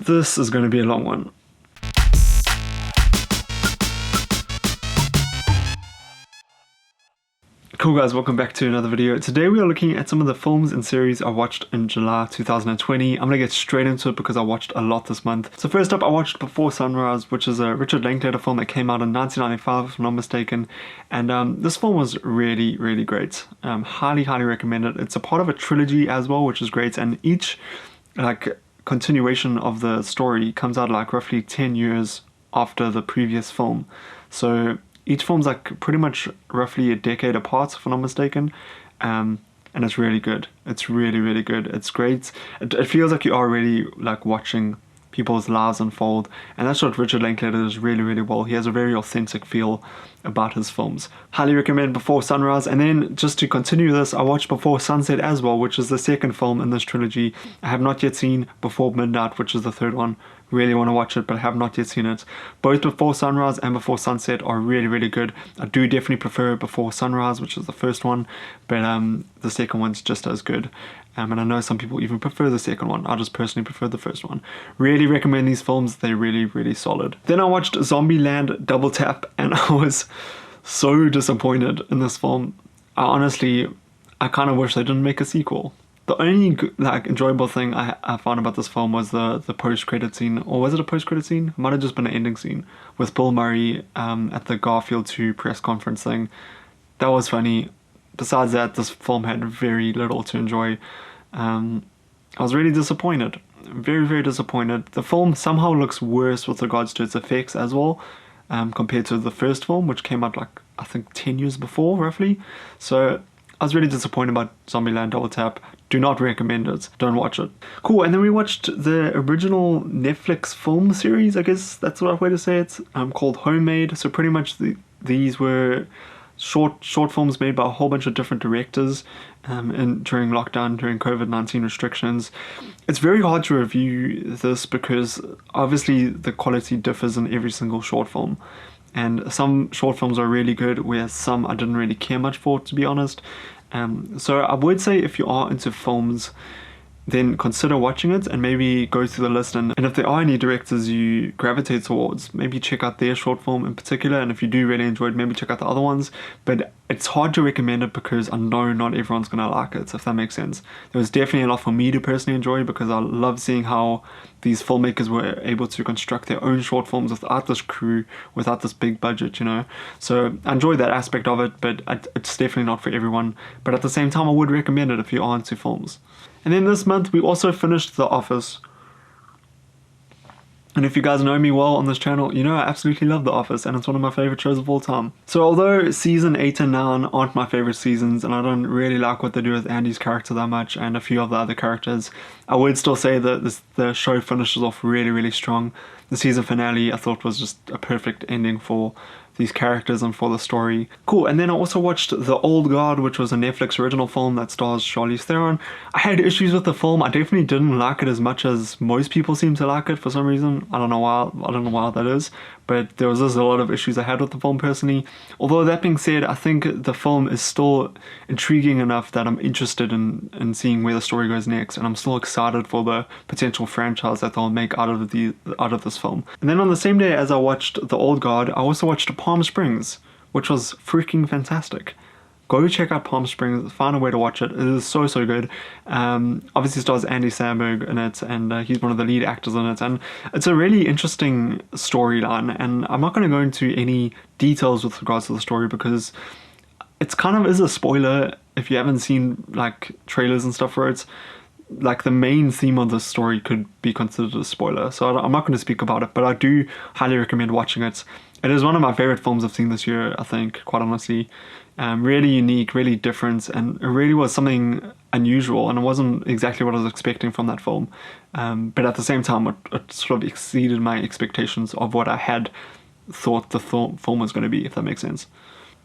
This is going to be a long one. Cool guys, welcome back to another video. Today we are looking at some of the films and series I watched in July 2020. I'm gonna get straight into it because I watched a lot this month. So first up, I watched Before Sunrise, which is a Richard Linklater film that came out in 1995 if I'm not mistaken. And this film was really great. Highly recommend it. It's a part of a trilogy as well, which is great, and each continuation of the story comes out like roughly 10 years after the previous film. So each film's like pretty much roughly a decade apart, if I'm not mistaken, and it's really good. It's really good. It's great. It feels like you are really like watching people's lives unfold, and that's what Richard Linklater does really well. He has a very authentic feel about his films. Highly recommend Before Sunrise. And then just to continue this, I watched Before Sunset as well, which is the second film in this trilogy. I have not yet seen Before Midnight, which is the third one. Really want to watch it, but I have not yet seen it. Both Before Sunrise and Before Sunset are really good. I do definitely prefer Before Sunrise, which is the first one, but the second one's just as good. And I know some people even prefer the second one. I just personally prefer the first one. Really recommend these films. They're really solid. Then I watched Zombieland Double Tap, and I was so disappointed in this film. I kind of wish they didn't make a sequel. The only like enjoyable thing I found about this film was the post-credit scene. Or was it a post-credit scene? It might have just been an ending scene with Bill Murray at the Garfield 2 press conference thing. That was funny. Besides that, this film had very little to enjoy. I was really disappointed. Very disappointed. The film somehow looks worse with regards to its effects as well, compared to the first film, which came out like I think 10 years before roughly. So I was really disappointed about Zombieland Double Tap. Do not recommend it. Don't watch it. Cool, and then we watched the original Netflix film series, I guess that's the right way to say it, called Homemade. So pretty much these were short films made by a whole bunch of different directors during lockdown, during COVID-19 restrictions. It's very hard to review this because obviously the quality differs in every single short film. And some short films are really good, whereas some I didn't really care much for, to be honest. So I would say if you are into films, then consider watching it and maybe go through the list, and if there are any directors you gravitate towards, maybe check out their short film in particular, and if you do really enjoy it, maybe check out the other ones. But it's hard to recommend it because I know not everyone's gonna like it, if that makes sense. There was definitely a lot for me to personally enjoy because I love seeing how these filmmakers were able to construct their own short films without this crew, without this big budget, you know. So I enjoyed that aspect of it, but it's definitely not for everyone. But at the same time, I would recommend it if you are into films. And then this month we also finished The Office. And if you guys know me well on this channel, you know I absolutely love The Office, and it's one of my favorite shows of all time. So although season 8 and 9 aren't my favorite seasons, and I don't really like what they do with Andy's character that much and a few of the other characters, I would still say that the show finishes off really strong. The season finale I thought was just a perfect ending for these characters and for the story. Cool, and then I also watched The Old Guard, which was a Netflix original film that stars Charlize Theron. I had issues with the film. I definitely didn't like it as much as most people seem to like it for some reason. I don't know why that is, but there was just a lot of issues I had with the film personally. Although that being said, I think the film is still intriguing enough that I'm interested in seeing where the story goes next, and I'm still excited for the potential franchise that they'll make out of this film. And then on the same day as I watched The Old Guard, I also watched Palm Springs, which was freaking fantastic. Go check out Palm Springs, find a way to watch it. It is so good. Obviously stars Andy Samberg in it, and he's one of the lead actors in it, and it's a really interesting storyline, and I'm not going to go into any details with regards to the story because it's kind of is a spoiler if you haven't seen like trailers and stuff for it. Like the main theme of the story could be considered a spoiler, so I'm not going to speak about it, but I do highly recommend watching it. It is one of my favorite films I've seen this year, I think, quite honestly. Really unique, really different, and it really was something unusual, and it wasn't exactly what I was expecting from that film. But at the same time, it sort of exceeded my expectations of what I had thought the film was going to be, if that makes sense.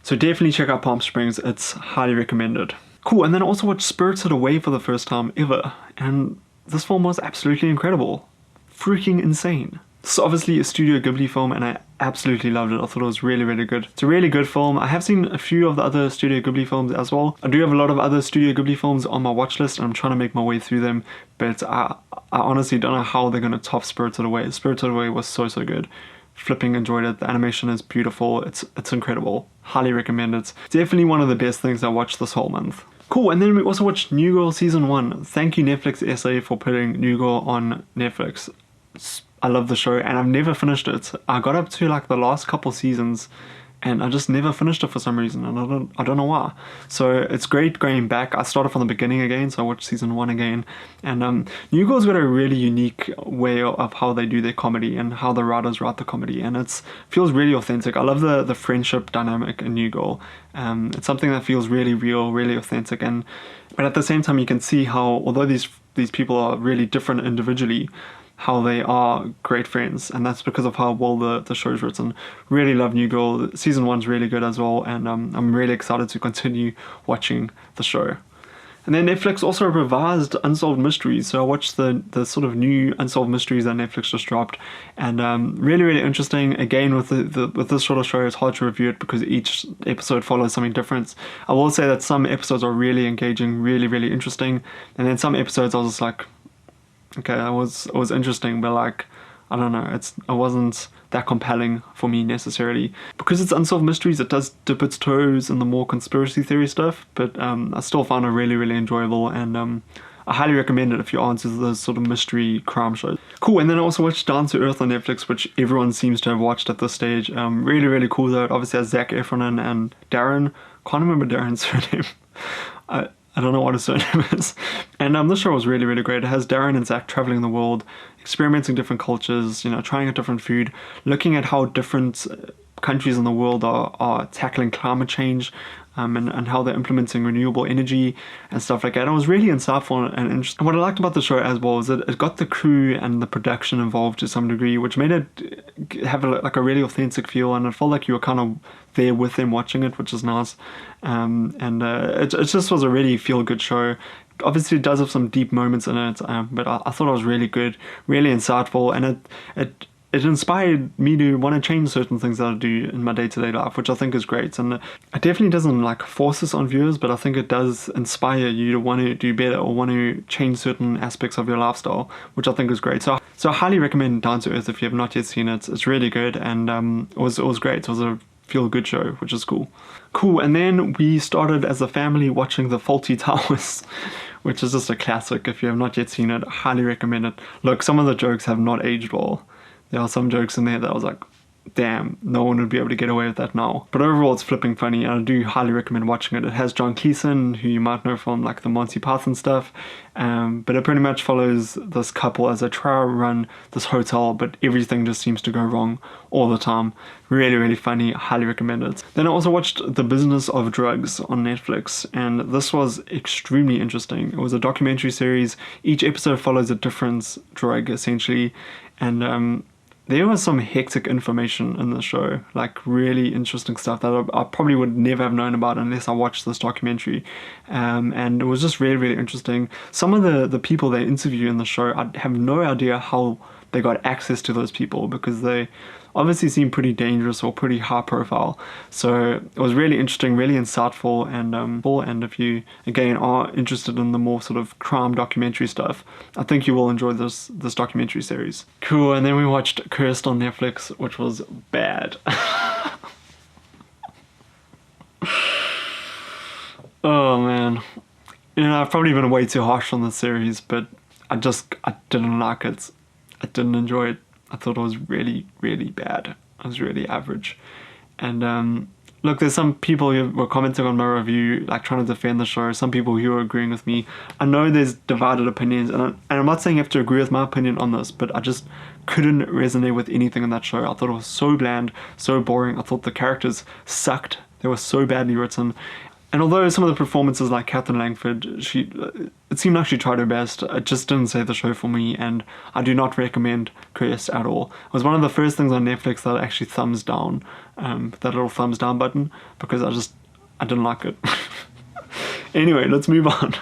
So definitely check out Palm Springs, it's highly recommended. Cool, and then I also watched Spirited Away for the first time ever, and this film was absolutely incredible. Freaking insane. It's obviously a Studio Ghibli film, and I absolutely loved it. I thought it was really, really good. It's a really good film. I have seen a few of the other Studio Ghibli films as well. I do have a lot of other Studio Ghibli films on my watch list, and I'm trying to make my way through them, but I honestly don't know how they're going to top Spirited Away. Spirited Away was so, so good. Flipping enjoyed it. The animation is beautiful. It's incredible. Highly recommend it. Definitely one of the best things I watched this whole month. Cool, and then we also watched New Girl Season 1. Thank you Netflix SA for putting New Girl on Netflix. I love the show, and I've never finished it. I got up to like the last couple seasons, and I just never finished it for some reason, and I don't know why. So it's great going back. I started from the beginning again, so I watched season 1 again. And New Girl's got a really unique way of how they do their comedy and how the writers write the comedy, and it feels really authentic. I love the friendship dynamic in New Girl. It's something that feels really real, really authentic, but at the same time you can see how, although these people are really different individually, how they are great friends, and that's because of how well the show's written. Really love New Girl. Season 1's really good as well, and I'm really excited to continue watching the show. And then Netflix also revised Unsolved Mysteries, so I watched the sort of new Unsolved Mysteries that Netflix just dropped, and really, really interesting. Again, with this sort of show, it's hard to review it because each episode follows something different. I will say that some episodes are really engaging, really, really interesting, and then some episodes I was just like, okay, it was interesting, but like, I don't know, it wasn't that compelling for me necessarily. Because it's Unsolved Mysteries, it does dip its toes in the more conspiracy theory stuff, but I still found it really, really enjoyable, and I highly recommend it if you're into those sort of mystery crime shows. Cool, and then I also watched Down to Earth on Netflix, which everyone seems to have watched at this stage. Really, really cool though. It obviously has Zac Efron and Darren. Can't remember Darren's surname. I don't know what his surname is. And this show was really, really great. It has Darren and Zach traveling the world, experimenting different cultures, trying out different food, looking at how different countries in the world are tackling climate change, and how they're implementing renewable energy and stuff like that. It was really insightful and interesting. And what I liked about the show as well is that it got the crew and the production involved to some degree, which made it have like a really authentic feel, and it felt like you were kind of there with them watching it, which is nice. It just was a really feel-good show. Obviously it does have some deep moments in it, but I thought it was really good, really insightful, and it inspired me to want to change certain things that I do in my day-to-day life, which I think is great. And it definitely doesn't like force this on viewers, but I think it does inspire you to want to do better or want to change certain aspects of your lifestyle, which I think is great. So I highly recommend Down to Earth if you have not yet seen it. It's really good, and it was great. It was a feel-good show, which is cool. And then we started as a family watching the Fawlty Towers, which is just a classic. If you have not yet seen it, I highly recommend it. Look, some of the jokes have not aged well. There are some jokes in there that I was like, damn, no one would be able to get away with that now. But overall, it's flipping funny, and I do highly recommend watching it. It has John Cleese, who you might know from like the Monty Python stuff, but it pretty much follows this couple as they try to run this hotel, but everything just seems to go wrong all the time. Really, really funny. I highly recommend it. Then I also watched The Business of Drugs on Netflix, and this was extremely interesting. It was a documentary series. Each episode follows a different drug, essentially, and there was some hectic information in the show, like really interesting stuff that I probably would never have known about unless I watched this documentary. And it was just really, really interesting. Some of the people they interview in the show, I have no idea how they got access to those people, because they obviously seem pretty dangerous or pretty high profile. So it was really interesting, really insightful, and if you again are interested in the more sort of crime documentary stuff, I think you will enjoy this documentary series. Cool. And then we watched Cursed on Netflix, which was bad. Oh man, I've probably been way too harsh on this series, but I didn't like it. I didn't enjoy it. I thought it was really, really bad. It was really average. And look, there's some people who were commenting on my review, like trying to defend the show. Some people who are agreeing with me. I know there's divided opinions, and I'm not saying you have to agree with my opinion on this, but I just couldn't resonate with anything in that show. I thought it was so bland, so boring. I thought the characters sucked. They were so badly written. And although some of the performances, like Catherine Langford, it seemed like she tried her best, it just didn't save the show for me, and I do not recommend Cursed at all. It was one of the first things on Netflix that I actually thumbs down, that little thumbs down button, because I didn't like it. Anyway, let's move on.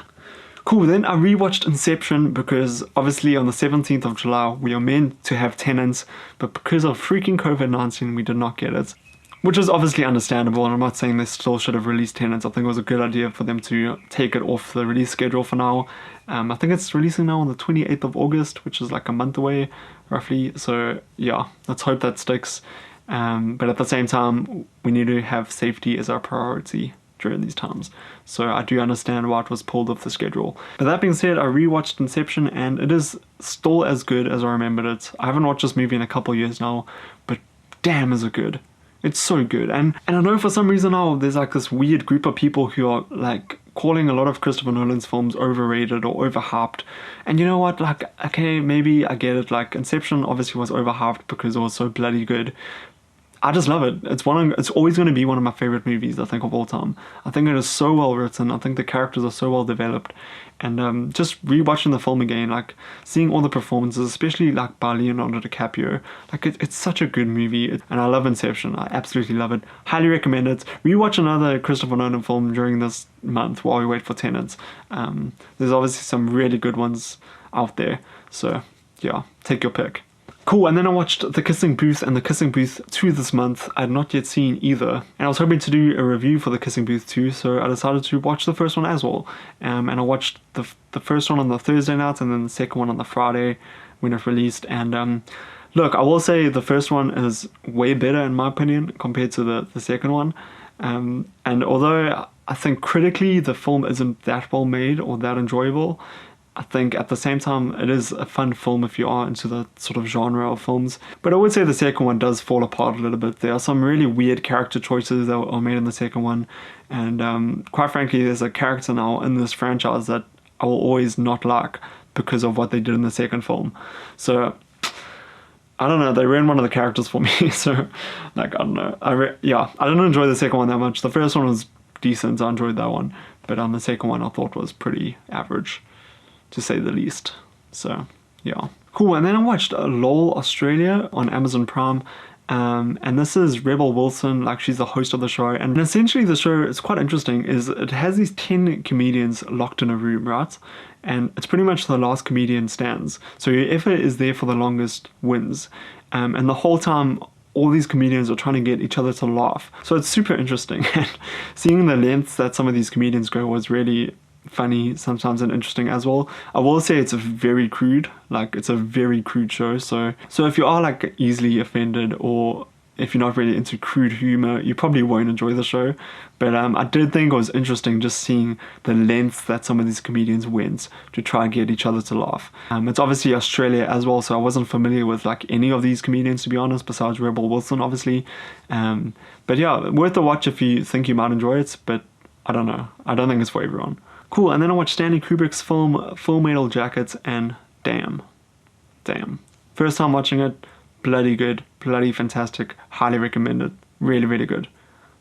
Cool, then I rewatched Inception because obviously on the 17th of July we are meant to have Tenants, but because of freaking COVID-19 we did not get it. Which is obviously understandable, and I'm not saying they still should have released Tenants. I think it was a good idea for them to take it off the release schedule for now. I think it's releasing now on the 28th of August, which is like a month away, roughly. So yeah, let's hope that sticks. But at the same time, we need to have safety as our priority during these times. So I do understand why it was pulled off the schedule. But that being said, I rewatched Inception, and it is still as good as I remembered it. I haven't watched this movie in a couple years now, but damn is it good. It's so good. And I know for some reason now there's like this weird group of people who are like calling a lot of Christopher Nolan's films overrated or overhyped. And you know what, like, okay, maybe I get it. Like Inception obviously was overhyped because it was so bloody good. I just love it. It's always going to be one of my favorite movies, I think, of all time. I think it is so well written. I think the characters are so well developed. And just rewatching the film again, like seeing all the performances, especially like by Leonardo DiCaprio, like it's such a good movie. And I love Inception. I absolutely love it. Highly recommend it. Rewatch another Christopher Nolan film during this month while we wait for Tenants. There's obviously some really good ones out there. So yeah, take your pick. Cool, and then I watched The Kissing Booth and The Kissing Booth 2 this month. I had not yet seen either. And I was hoping to do a review for The Kissing Booth 2, so I decided to watch the first one as well. And I watched the first one on the Thursday night and then the second one on the Friday when it released. And look, I will say the first one is way better in my opinion compared to the second one. And although I think critically the film isn't that well made or that enjoyable, I think at the same time it is a fun film if you are into the sort of genre of films. But I would say the second one does fall apart a little bit. There are some really weird character choices that are made in the second one. And quite frankly, there's a character now in this franchise that I will always not like because of what they did in the second film. So I don't know, they ran one of the characters for me. So like, I don't know. I didn't enjoy the second one that much. The first one was decent, I enjoyed that one. But the second one I thought was pretty average, to say the least. So yeah, cool. And then I watched LOL Australia on Amazon Prime, and this is Rebel Wilson, like she's the host of the show. And essentially the show is quite interesting, is it has these 10 comedians locked in a room, right? And it's pretty much the last comedian stands, so whoever is there for the longest wins. And the whole time all these comedians are trying to get each other to laugh, so it's super interesting. And seeing the lengths that some of these comedians go was really funny sometimes and interesting as well. I will say it's very crude, like it's a very crude show, so if you are like easily offended or if you're not really into crude humor, you probably won't enjoy the show. But I did think it was interesting just seeing the lengths that some of these comedians went to try and get each other to laugh. It's obviously Australia as well, so I wasn't familiar with like any of these comedians, to be honest, besides Rebel Wilson obviously. But yeah, worth a watch if you think you might enjoy it, but I don't know, I don't think it's for everyone. Cool, and then I watched Stanley Kubrick's film Full Metal Jacket, and damn. First time watching it, bloody good, bloody fantastic, highly recommend it, really, really good.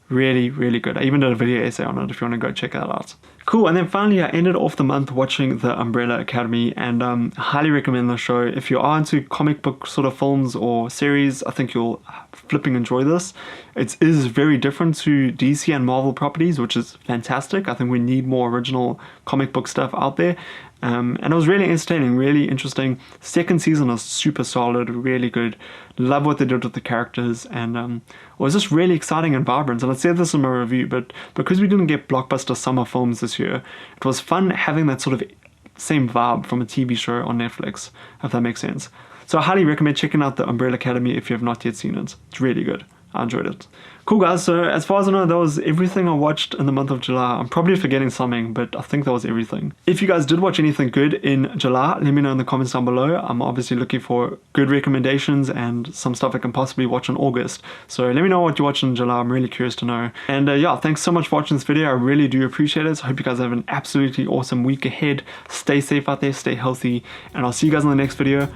Really, really good. I even did a video essay on it if you want to go check that out. Cool, and then finally I ended off the month watching The Umbrella Academy, and highly recommend the show. If you are into comic book sort of films or series, I think you'll flipping enjoy this. It is very different to DC and Marvel properties, which is fantastic. I think we need more original comic book stuff out there. And it was really entertaining, really interesting. Second season is super solid, really good. Love what they did with the characters, and it was just really exciting and vibrant. And I said this in my review, but because we didn't get blockbuster summer films this year, it was fun having that sort of same vibe from a TV show on Netflix, if that makes sense. So I highly recommend checking out The Umbrella Academy if you have not yet seen it. It's really good. I enjoyed it. Cool guys, so as far as I know, that was everything I watched in the month of July. I'm probably forgetting something, but I think that was everything. If you guys did watch anything good in July, let me know in the comments down below. I'm obviously looking for good recommendations and some stuff I can possibly watch in August. So let me know what you watched in July. I'm really curious to know. And yeah, thanks so much for watching this video. I really do appreciate it. I hope you guys have an absolutely awesome week ahead. Stay safe out there, stay healthy, and I'll see you guys in the next video.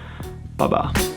Bye bye.